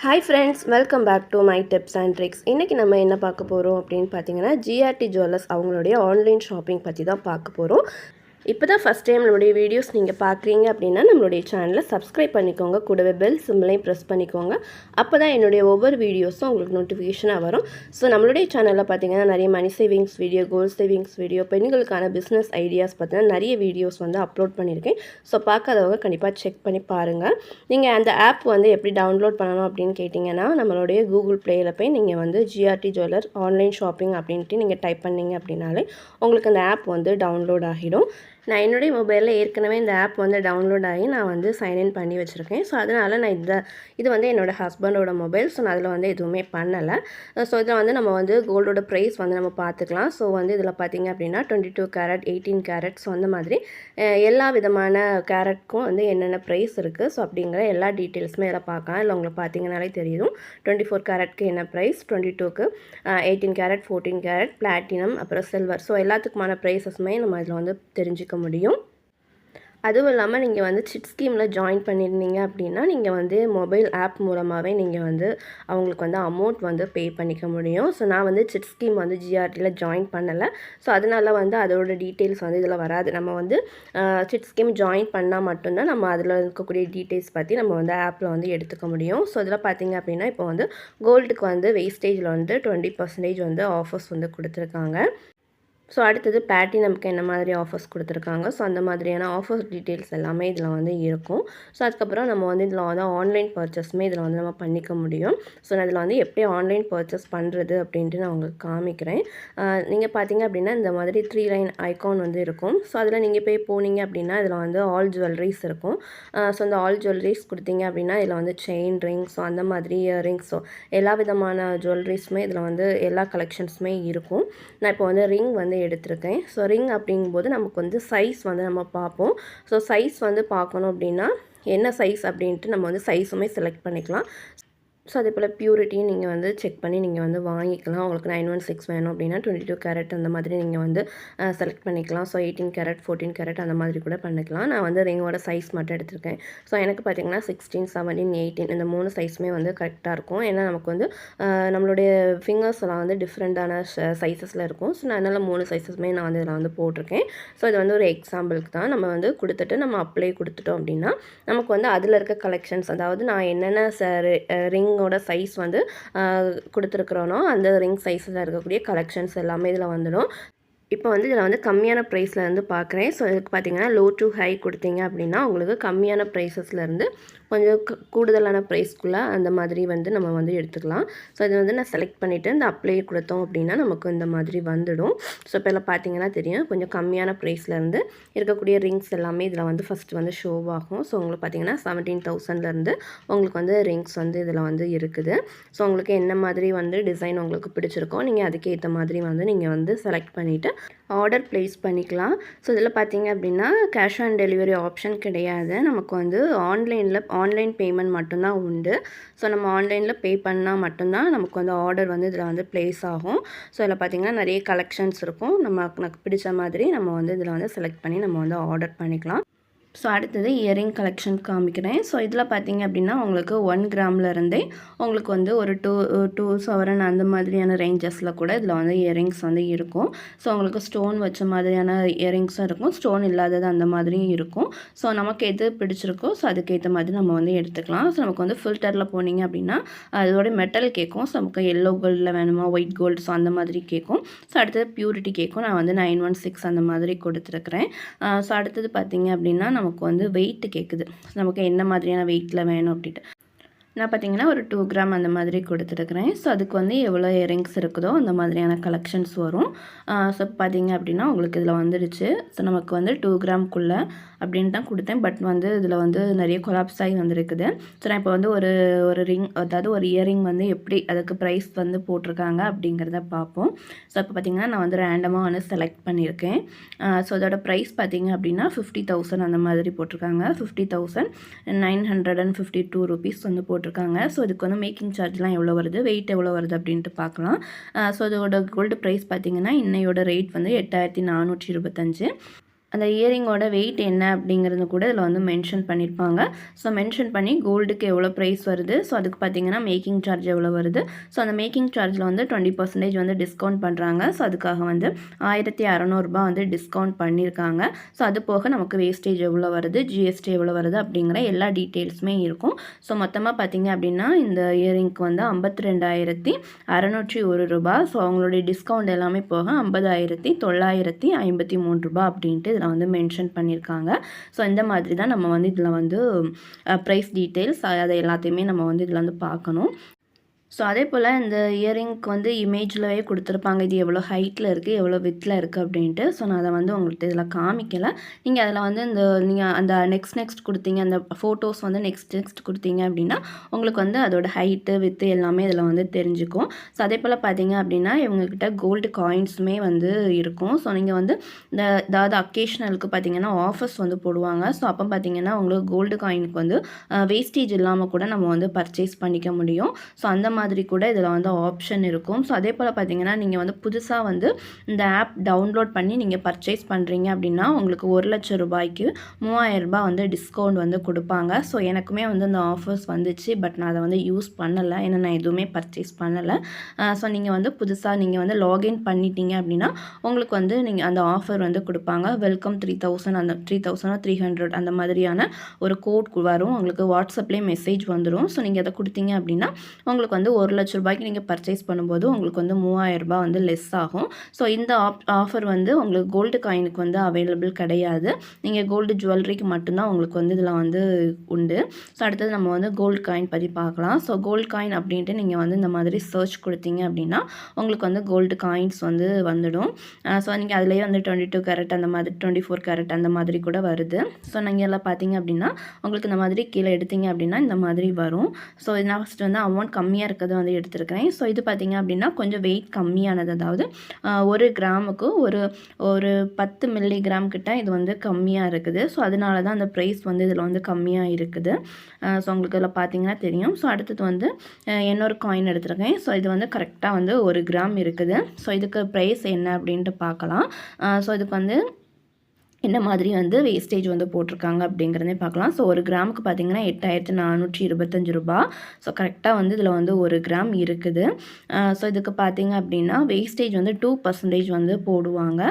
Hi friends, welcome back to my tips and tricks. இன்றைக்கி நம்ம என்ன பார்க்க போகிறோம் அப்படின்னு பார்த்தீங்கன்னா, ஜிஆர்டி ஜுவல்லர்ஸ் அவங்களுடைய ஆன்லைன் ஷாப்பிங் பற்றி தான் பார்க்க போகிறோம். இப்போ தான் ஃபஸ்ட் டைம் நம்மளுடைய வீடியோஸ் நீங்கள் பார்க்குறீங்க அப்படின்னா நம்மளுடைய சேனலை சப்ஸ்கிரைப் பண்ணிக்கோங்க. கூடவே பெல் சிம்பிளையும் ப்ரெஸ் பண்ணிக்கோங்க. அப்போ தான் என்னுடைய ஒவ்வொரு வீடியோஸும் உங்களுக்கு நோட்டிஃபிகேஷனாக வரும். ஸோ நம்மளுடைய சேனலில் பார்த்தீங்கன்னா நிறைய money savings video, gold savings video, பெண்களுக்கான பிஸ்னஸ் ஐடியாஸ் பார்த்தீங்கன்னா நிறைய வீடியோஸ் வந்து அப்லோட் பண்ணியிருக்கேன். ஸோ பார்க்காதவங்க கண்டிப்பாக செக் பண்ணி பாருங்கள். நீங்கள் அந்த ஆப் வந்து எப்படி டவுன்லோட் பண்ணணும் அப்படின்னு கேட்டிங்கன்னா, நம்மளுடைய கூகுள் ப்ளேயில் போய் நீங்கள் வந்து ஜிஆர்டி ஜுவல்லர் ஆன்லைன் ஷாப்பிங் அப்படின்ட்டு நீங்கள் டைப் பண்ணிங்க அப்படின்னாலே உங்களுக்கு அந்த ஆப் வந்து டவுன்லோட் ஆகிடும். நான் என்னுடைய மொபைலில் ஏற்கனவே இந்த ஆப் வந்து டவுன்லோட் ஆகி நான் வந்து சைன்இன் பண்ணி வச்சுருக்கேன். ஸோ அதனால் நான் இது வந்து என்னோடய ஹஸ்பண்டோட மொபைல். ஸோ நான் அதில் வந்து எதுவுமே பண்ணலை. ஸோ இதில் வந்து நம்ம வந்து கோல்டோட ப்ரைஸ் வந்து நம்ம பார்த்துக்கலாம். ஸோ வந்து இதில் பார்த்திங்க அப்படின்னா 22 கேரட், 18 கேரட், ஸோ அந்த மாதிரி எல்லா விதமான கேரட்க்கும் வந்து என்னென்ன ப்ரைஸ் இருக்குது ஸோ அப்படிங்கிற எல்லா டீட்டெயில்ஸுமே இதில் பார்க்கலாம். இல்லை உங்களுக்கு பார்த்தீங்கனாலே தெரியும் 24 கேரட்க்கு என்ன ப்ரைஸ், 22க்கு 18 கேரட், 14 கேரட், பிளாட்டினம், அப்புறம் சில்வர், ஸோ எல்லாத்துக்குமான ப்ரைஸஸுமே நம்ம இதில் வந்து தெரிஞ்சுக்க முடியும். அதுவும் இல்லாமல் நீங்கள் வந்து சிட் ஸ்கீமில் ஜாயின் பண்ணியிருந்தீங்க அப்படின்னா நீங்கள் வந்து மொபைல் ஆப் மூலமாகவே நீங்கள் வந்து அவங்களுக்கு வந்து அமௌண்ட் வந்து பே பண்ணிக்க முடியும். ஸோ நான் வந்து சிட் ஸ்கீம் வந்து ஜிஆர்டியில் ஜாயின் பண்ணலை. ஸோ அதனால் வந்து அதோட டீட்டெயில்ஸ் வந்து இதில் வராது. நம்ம வந்து சிட் ஸ்கீம் ஜாயின் பண்ணால் மட்டும்தான் நம்ம அதில் இருக்கக்கூடிய டீட்டெயில்ஸ் பற்றி நம்ம வந்து ஆப்பில் வந்து எடுத்துக்க முடியும். ஸோ இதில் பார்த்திங்க அப்படின்னா இப்போ வந்து கோல்டுக்கு வந்து வேஸ்டேஜில் வந்து 20% வந்து ஆஃபர்ஸ் வந்து கொடுத்துருக்காங்க. ஸோ அடுத்தது பிளாட்டினம்க்கு என்ன மாதிரி ஆஃபர்ஸ் கொடுத்துருக்காங்க. ஸோ அந்த மாதிரியான ஆஃபர்ஸ் டீட்டெயில்ஸ் எல்லாமே இதில் வந்து இருக்கும். ஸோ அதுக்கப்புறம் நம்ம வந்து இதில் வந்து ஆன்லைன் பர்ச்சேஸுமே இதில் வந்து நம்ம பண்ணிக்க முடியும். ஸோ நான் இதில் வந்து எப்படி ஆன்லைன் பர்ச்சேஸ் பண்ணுறது அப்படின்ட்டு நான் உங்களுக்கு காமிக்கிறேன். நீங்கள் பார்த்தீங்க அப்படின்னா இந்த மாதிரி 3 லைன் ஐக்கான் வந்து இருக்கும். ஸோ அதில் நீங்கள் போய் போனீங்க அப்படின்னா இதில் வந்து ஆல் ஜுவல்லரிஸ் இருக்கும். ஸோ இந்த ஆல் ஜுவல்லரிஸ் கொடுத்தீங்க அப்படின்னா இதில் வந்து செயின், ரிங், ஸோ அந்த மாதிரி இயரிங்ஸ், ஸோ எல்லா விதமான ஜுவல்லரிஸுமே இதில் வந்து எல்லா கலெக்ஷன்ஸுமே இருக்கும். நான் இப்போ வந்து ரிங் வந்து எடுத்திருக்கேன். ஸோ ரிங் அப்படிங்கும்போது நமக்கு வந்து சைஸ் வந்து நம்ம பார்ப்போம். ஸோ சைஸ் வந்து பார்க்கணும் அப்படின்னா என்ன சைஸ் அப்படின்ட்டு நம்ம வந்து சைஸுமே செலக்ட் பண்ணிக்கலாம். ஸோ அதே போல் பியூரிட்டியும் நீங்கள் வந்து செக் பண்ணி நீங்கள் வந்து வாங்கிக்கலாம். உங்களுக்கு 916 வேணும் அப்படின்னா 22 கேரட் அந்த மாதிரி நீங்கள் வந்து செலக்ட் பண்ணிக்கலாம். ஸோ 18 கேரட், 14 கேரட் அந்த மாதிரி கூட பண்ணிக்கலாம். நான் வந்து ரிங்கோட சைஸ் மட்டும் எடுத்திருக்கேன். ஸோ எனக்கு பார்த்திங்கன்னா 16, 17, 18 இந்த 3 சைஸுமே வந்து கரெக்டாக இருக்கும். ஏன்னா நமக்கு வந்து நம்மளுடைய ஃபிங்கர்ஸ் எல்லாம் வந்து டிஃப்ரெண்ட்டான சைஸஸில் இருக்கும். ஸோ நான் அதனால் 3 சைஸஸுமே நான் வந்து இதில் வந்து போட்டிருக்கேன். ஸோ இது வந்து ஒரு எக்ஸாம்பிளுக்கு தான். நம்ம வந்து கொடுத்துட்டு நம்ம அப்ளை கொடுத்துட்டோம் அப்படின்னா நமக்கு வந்து அதில் இருக்க கலெக்ஷன்ஸ், அதாவது நான் என்னென்ன ரிங்கோட சைஸ் வந்து கொடுத்துருக்குறோனோ அந்த ரிங் சைஸில் இருக்கக்கூடிய கலெக்ஷன்ஸ் எல்லாமே இதில் வந்துடும். இப்போ வந்து இதில் வந்து கம்மியான ப்ரைஸில் இருந்து பார்க்குறேன். ஸோ இதுக்கு பார்த்தீங்கன்னா லோ டு ஹை கொடுத்தீங்க அப்படின்னா உங்களுக்கு கம்மியான ப்ரைஸஸ்லேருந்து கொஞ்சம் கூடுதலான ப்ரைஸ்க்குள்ளே அந்த மாதிரி வந்து நம்ம வந்து எடுத்துக்கலாம். ஸோ இது வந்து நான் செலக்ட் பண்ணிவிட்டு இந்த அப்ளை கொடுத்தோம் அப்படின்னா நமக்கு இந்த மாதிரி வந்துடும். ஸோ இப்போ எல்லாம் பார்த்தீங்கன்னா தெரியும் கொஞ்சம் கம்மியான ப்ரைஸ்லேருந்து இருக்கக்கூடிய ரிங்ஸ் எல்லாமே இதில் வந்து ஃபஸ்ட்டு வந்து ஷோ ஆகும். ஸோ உங்களுக்கு பார்த்தீங்கன்னா 17,000லேருந்து உங்களுக்கு வந்து ரிங்ஸ் வந்து இதில் வந்து இருக்குது. ஸோ உங்களுக்கு என்ன மாதிரி வந்து டிசைன் உங்களுக்கு பிடிச்சிருக்கோ நீங்கள் அதுக்கேற்ற மாதிரி வந்து நீங்கள் வந்து செலக்ட் பண்ணிவிட்டு ஆர்டர் ப்ளேஸ் பண்ணிக்கலாம். ஸோ இதில் பார்த்தீங்க அப்படின்னா கேஷ் ஆன் டெலிவரி ஆப்ஷன் கிடையாது. நமக்கு வந்து ஆன்லைன் பேமெண்ட் மட்டும்தான் உண்டு. ஸோ நம்ம ஆன்லைனில் பே பண்ணால் மட்டும்தான் நமக்கு வந்து ஆர்டர் வந்து இதில் வந்து ப்ளேஸ் ஆகும். ஸோ இதில் பார்த்திங்கன்னா நிறைய கலெக்ஷன்ஸ் இருக்கும். நமக்கு பிடிச்ச மாதிரி நம்ம வந்து இதில் வந்து செலக்ட் பண்ணி நம்ம வந்து ஆர்டர் பண்ணிக்கலாம். ஸோ அடுத்தது இயரிங் கலெக்ஷன் காமிக்கிறேன். ஸோ இதில் பார்த்தீங்க அப்படின்னா உங்களுக்கு 1 கிராம்லேருந்தே உங்களுக்கு வந்து ஒரு 2 சவரன் அந்த மாதிரியான ரேஞ்சஸில் கூட இதில் வந்து இயரிங்ஸ் வந்து இருக்கும். ஸோ உங்களுக்கு ஸ்டோன் வச்ச மாதிரியான இயரிங்ஸும் இருக்கும், ஸ்டோன் இல்லாதது அந்த மாதிரியும் இருக்கும். ஸோ நமக்கு எது பிடிச்சிருக்கோ ஸோ அதுக்கேற்ற மாதிரி நம்ம வந்து எடுத்துக்கலாம். ஸோ நமக்கு வந்து ஃபில்டரில் போனீங்க அப்படின்னா அதோட மெட்டல் கேட்கும். ஸோ நமக்கு எல்லோ கோல்டில் வேணுமா, ஒயிட் கோல்டு, ஸோ அந்த மாதிரி கேட்கும். ஸோ அடுத்தது பியூரிட்டி கேட்கும். நான் வந்து 916 அந்த மாதிரி கொடுத்துருக்குறேன். ஸோ அடுத்தது பார்த்தீங்க அப்படின்னா நமக்கு வந்து வெயிட் கேட்குது. நமக்கு என்ன மாதிரியான வெயிட்டில் வேணும் அப்படின்ட்டு நான் பார்த்தீங்கன்னா ஒரு 2 கிராம் அந்த மாதிரி கொடுத்துருக்குறேன். ஸோ அதுக்கு வந்து எவ்வளோ இயரிங்ஸ் இருக்குதோ அந்த மாதிரியான கலெக்ஷன்ஸ் வரும். ஸோ பார்த்தீங்க அப்படின்னா உங்களுக்கு இதில் வந்துடுச்சு. ஸோ நமக்கு வந்து 2 கிராம்குள்ளே அப்படின்னு தான் கொடுத்தேன். பட் வந்து இதில் வந்து நிறைய கொலாப்ஸ் ஆகி வந்துருக்குது. ஸோ நான் இப்போ வந்து ஒரு ரிங், அதாவது ஒரு இயரிங் வந்து எப்படி அதுக்கு ப்ரைஸ் வந்து போட்டிருக்காங்க அப்படிங்கிறத பார்ப்போம். ஸோ இப்போ பார்த்தீங்கன்னா நான் வந்து ரேண்டமாக வந்து செலக்ட் பண்ணியிருக்கேன். ஸோ அதோட ப்ரைஸ் பார்த்தீங்க அப்படின்னா 50,000 அந்த மாதிரி போட்டிருக்காங்க. 50,952 ருபீஸ் வந்து போட்டிருக்காங்க. ஸோ இதுக்கு வந்து மேக்கிங் சார்ஜ்லாம் எவ்வளோ வருது, வெயிட் எவ்வளோ வருது அப்படின்ட்டு பார்க்கலாம். ஸோ அதோட கோல்டு ப்ரைஸ் பார்த்தீங்கன்னா இன்னையோட ரேட் வந்து 8,425. அந்த இயரிங்கோட வெயிட் என்ன அப்படிங்கிறது கூட இதில் வந்து மென்ஷன் பண்ணியிருப்பாங்க. ஸோ மென்ஷன் பண்ணி கோல்டுக்கு எவ்வளோ ப்ரைஸ் வருது, ஸோ அதுக்கு பார்த்தீங்கன்னா மேக்கிங் சார்ஜ் எவ்வளோ வருது, ஸோ அந்த மேக்கிங் சார்ஜில் வந்து 20% வந்து டிஸ்கவுண்ட் பண்ணுறாங்க. ஸோ அதுக்காக வந்து 1600 வந்து டிஸ்கவுண்ட் பண்ணியிருக்காங்க. ஸோ அது போக நமக்கு வேஸ்டேஜ் எவ்வளோ வருது, ஜிஎஸ்டி எவ்வளோ வருது அப்படிங்கிற எல்லா டீட்டெயில்ஸுமே இருக்கும். ஸோ மொத்தமாக பார்த்தீங்க அப்படின்னா இந்த இயரிங்க்கு வந்து 52,601 ரூபாய். ஸோ அவங்களுடைய டிஸ்கவுண்ட் எல்லாமே போக 50,953 ரூபாய் அப்படின்ட்டு இதில் வந்து மென்ஷன் பண்ணியிருக்காங்க. ஸோ இந்த மாதிரி தான் நம்ம வந்து இதில் வந்து ப்ரைஸ் டீட்டெயில்ஸ் அதை எல்லாத்தையுமே நம்ம வந்து இதில் வந்து பார்க்கணும். ஸோ அதே போல் இந்த இயரிங்க்கு வந்து இமேஜ்லவே கொடுத்துருப்பாங்க, இது எவ்வளோ ஹைட்டில் இருக்குது, எவ்வளோ வித்தில் இருக்குது அப்படின்ட்டு. ஸோ நான் அதை வந்து உங்கள்கிட்ட இதில் காமிக்கலை. நீங்கள் அதில் வந்து நீங்கள் அந்த நெக்ஸ்ட் கொடுத்தீங்க, அந்த ஃபோட்டோஸ் வந்து நெக்ஸ்ட் கொடுத்தீங்க அப்படின்னா உங்களுக்கு வந்து அதோட ஹைட்டு வித்து எல்லாமே இதில் வந்து தெரிஞ்சுக்கும். ஸோ அதே போல் பார்த்தீங்க அப்படின்னா இவங்கக்கிட்ட கோல்டு காயின்ஸுமே வந்து இருக்கும். ஸோ நீங்கள் வந்து அதாவது அக்கேஷனலுக்கு பார்த்தீங்கன்னா ஆஃபர்ஸ் வந்து போடுவாங்க. ஸோ அப்போ பார்த்தீங்கன்னா உங்களுக்கு கோல்டு காயினுக்கு வந்து வேஸ்டேஜ் இல்லாமல் கூட நம்ம வந்து பர்ச்சேஸ் பண்ணிக்க முடியும். ஸோ அந்த மாதிரி கூட இதில் வந்து ஆப்ஷன் இருக்கும். ஸோ அதே போல் பார்த்தீங்கன்னா நீங்கள் வந்து புதுசாக வந்து இந்த ஆப் டவுன்லோட் பண்ணி நீங்கள் பர்ச்சேஸ் பண்ணுறீங்க அப்படின்னா உங்களுக்கு 1,00,000 ரூபாய்க்கு 3000 ரூபாய் வந்து டிஸ்கவுண்ட் வந்து கொடுப்பாங்க. ஸோ எனக்குமே வந்து அந்த ஆஃபர்ஸ் வந்துச்சு. பட் நான் அதை வந்து யூஸ் பண்ணலை, ஏன்னா நான் எதுவுமே பர்ச்சேஸ் பண்ணலை. ஸோ நீங்கள் வந்து புதுசாக நீங்கள் வந்து லாகின் பண்ணிட்டீங்க அப்படின்னா உங்களுக்கு வந்து நீங்கள் அந்த ஆஃபர் வந்து கொடுப்பாங்க. வெல்கம் 3000 அந்த 3300 அந்த மாதிரியான ஒரு கோட் வரும். உங்களுக்கு வாட்ஸ்அப்லேயே மெசேஜ் வந்துடும். ஸோ நீங்கள் அதை கொடுத்தீங்க அப்படின்னா உங்களுக்கு வந்து 1,00,000 ரூபாய்க்கு நீங்கள் பர்ச்சேஸ் பண்ணும்போது உங்களுக்கு வந்து 3000 ரூபாய் வந்து லெஸ் ஆகும். ஸோ இந்த ஆஃபர் வந்து உங்களுக்கு கோல்டு காயினுக்கு வந்து அவைலபிள் கிடையாது. நீங்கள் கோல்டு ஜுவல்லரிக்கு மட்டும்தான் உங்களுக்கு வந்து இதில் வந்து உண்டு. ஸோ அடுத்தது நம்ம வந்து கோல்டு காயின் பற்றி பார்க்கலாம். ஸோ கோல்டு காயின் அப்படின்ட்டு நீங்கள் வந்து இந்த மாதிரி சர்ச் கொடுத்தீங்க அப்படின்னா உங்களுக்கு வந்து கோல்டு காயின்ஸ் வந்து வந்துடும். ஸோ நீங்கள் அதிலேயே வந்து 22 கேரட் அந்த மாதிரி 24 கேரட் அந்த மாதிரி கூட வருது. ஸோ நீங்கள் எல்லாம் பார்த்தீங்க அப்படின்னா உங்களுக்கு இந்த மாதிரி கீழே எடுத்தீங்க அப்படின்னா இந்த மாதிரி வரும். ஸோ நான் ஃபஸ்ட்டு வந்து அமௌண்ட் கம்மியாக இருக்கிறது வந்து எடுத்துருக்கிறேன். ஸோ இது பார்த்திங்க அப்படின்னா கொஞ்சம் வெயிட் கம்மியானது, அதாவது 1 கிராமுக்கு ஒரு 10 மில்லிகிராம் கிட்ட இது வந்து கம்மியாக இருக்குது. ஸோ அதனால தான் அந்த ப்ரைஸ் வந்து இதில் வந்து கம்மியாக இருக்குது. ஸோ உங்களுக்கு இதில் பார்த்தீங்கன்னா தெரியும். ஸோ அடுத்தது வந்து இன்னொரு காயின் எடுத்துருக்கேன். ஸோ இது வந்து கரெக்டாக வந்து 1 கிராம் இருக்குது. ஸோ இதுக்கு ப்ரைஸ் என்ன அப்படின்ட்டு பார்க்கலாம். ஸோ இதுக்கு வந்து என்ன மாதிரி வந்து வேஸ்டேஜ் வந்து போட்டிருக்காங்க அப்படிங்கிறதே பார்க்கலாம். ஸோ 1 கிராமுக்கு பார்த்தீங்கன்னா 8,425 ரூபாய். ஸோ கரெக்டாக வந்து இதில் வந்து 1 கிராம் இருக்குது. ஸோ இதுக்கு பார்த்தீங்க அப்படின்னா வேஸ்டேஜ் வந்து 2% வந்து போடுவாங்க.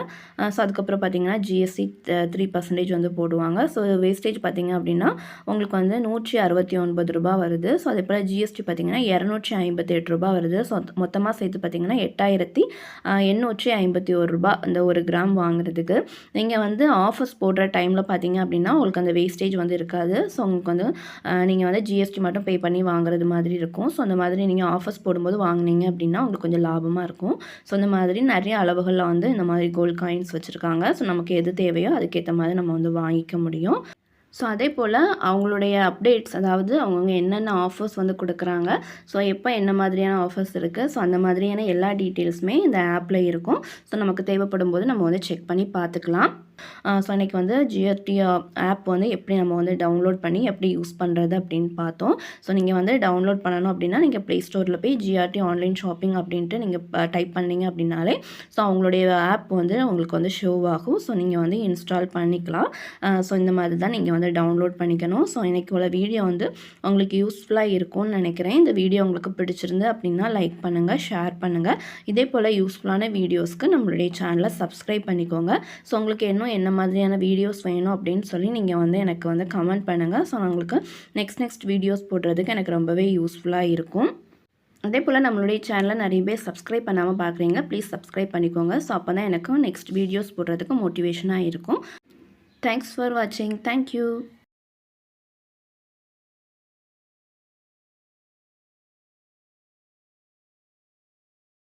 ஸோ அதுக்கப்புறம் பார்த்தீங்கன்னா ஜிஎஸ்டி 3% வந்து போடுவாங்க. ஸோ வேஸ்டேஜ் பார்த்தீங்க அப்படின்னா உங்களுக்கு வந்து 169 ரூபாய் வருது. ஸோ அதே போல் ஜிஎஸ்டி பார்த்தீங்கன்னா 258 ரூபாய் வருது. ஸோ மொத்தமாக சேர்த்து பார்த்தீங்கன்னா 8,851 ரூபாய் அந்த 1 கிராம் வாங்குறதுக்கு. நீங்கள் வந்து ஆஃபர்ஸ் போடுற டைமில் பார்த்தீங்க அப்படின்னா உங்களுக்கு அந்த வேஸ்டேஜ் வந்து இருக்காது. ஸோ உங்களுக்கு வந்து நீங்கள் வந்து ஜிஎஸ்டி மட்டும் பே பண்ணி வாங்குறது மாதிரி இருக்கும். ஸோ அந்த மாதிரி நீங்கள் ஆஃபர்ஸ் போடும்போது வாங்கினீங்க அப்படின்னா உங்களுக்கு கொஞ்சம் லாபமாக இருக்கும். ஸோ இந்த மாதிரி நிறைய அளவுகளில் வந்து இந்த மாதிரி கோல்ட் காயின்ஸ் வச்சுருக்காங்க. ஸோ நமக்கு எது தேவையோ அதுக்கேற்ற மாதிரி நம்ம வந்து வாங்கிக்க முடியும். ஸோ அதே போல் அவங்களுடைய அப்டேட்ஸ், அதாவது அவங்கவுங்க என்னென்ன ஆஃபர்ஸ் வந்து கொடுக்குறாங்க, ஸோ எப்போ என்ன மாதிரியான ஆஃபர்ஸ் இருக்குது, ஸோ அந்த மாதிரியான எல்லா டீட்டெயில்ஸுமே இந்த ஆப்பில் இருக்கும். ஸோ நமக்கு தேவைப்படும் போது நம்ம வந்து செக் பண்ணி பார்த்துக்கலாம். ஸோ இன்றைக்கி வந்து ஜிஆர்டி ஆப் வந்து எப்படி நம்ம வந்து டவுன்லோட் பண்ணி எப்படி யூஸ் பண்ணுறது அப்படின்னு பார்த்தோம். ஸோ நீங்கள் வந்து டவுன்லோட் பண்ணணும் அப்படின்னா நீங்கள் ப்ளே ஸ்டோரில் போய் ஜிஆர்டி ஆன்லைன் ஷாப்பிங் அப்படின்ட்டு நீங்கள் டைப் பண்ணிங்க அப்படின்னாலே ஸோ அவங்களுடைய ஆப் வந்து உங்களுக்கு வந்து ஷோ ஆகும். ஸோ நீங்கள் வந்து இன்ஸ்டால் பண்ணிக்கலாம். ஸோ இந்த மாதிரி தான் நீங்கள் வந்து டவுன்லோட் பண்ணிக்கணும். ஸோ இன்றைக்கி உள்ள வீடியோ வந்து உங்களுக்கு யூஸ்ஃபுல்லாக இருக்கும்னு நினைக்கிறேன். இந்த வீடியோ உங்களுக்கு பிடிச்சிருந்து அப்படின்னா லைக் பண்ணுங்கள், ஷேர் பண்ணுங்கள். இதே போல் யூஸ்ஃபுல்லான வீடியோஸ்க்கு நம்மளுடைய சேனலை சப்ஸ்கிரைப் பண்ணிக்கோங்க. ஸோ உங்களுக்கு என்ன மாதிரியான வீடியோஸ் வேணும் அப்படின்னு சொல்லி நீங்கள் வந்து எனக்கு வந்து கமெண்ட் பண்ணுங்கள். ஸோ நான் உங்களுக்கு நெக்ஸ்ட் வீடியோஸ் போடுறதுக்கு எனக்கு ரொம்பவே யூஸ்ஃபுல்லாக இருக்கும். அதே போல் நம்மளுடைய சேனலை நிறைய பேர் சப்ஸ்கிரைப் பண்ணாமல் பார்க்குறீங்க. ப்ளீஸ் சப்ஸ்கிரைப் பண்ணிக்கோங்க. ஸோ அப்போ தான் எனக்கு நெக்ஸ்ட் வீடியோஸ் போடுறதுக்கு மோட்டிவேஷனாக இருக்கும். தேங்க்ஸ் ஃபார் வாட்சிங். தேங்க்யூ.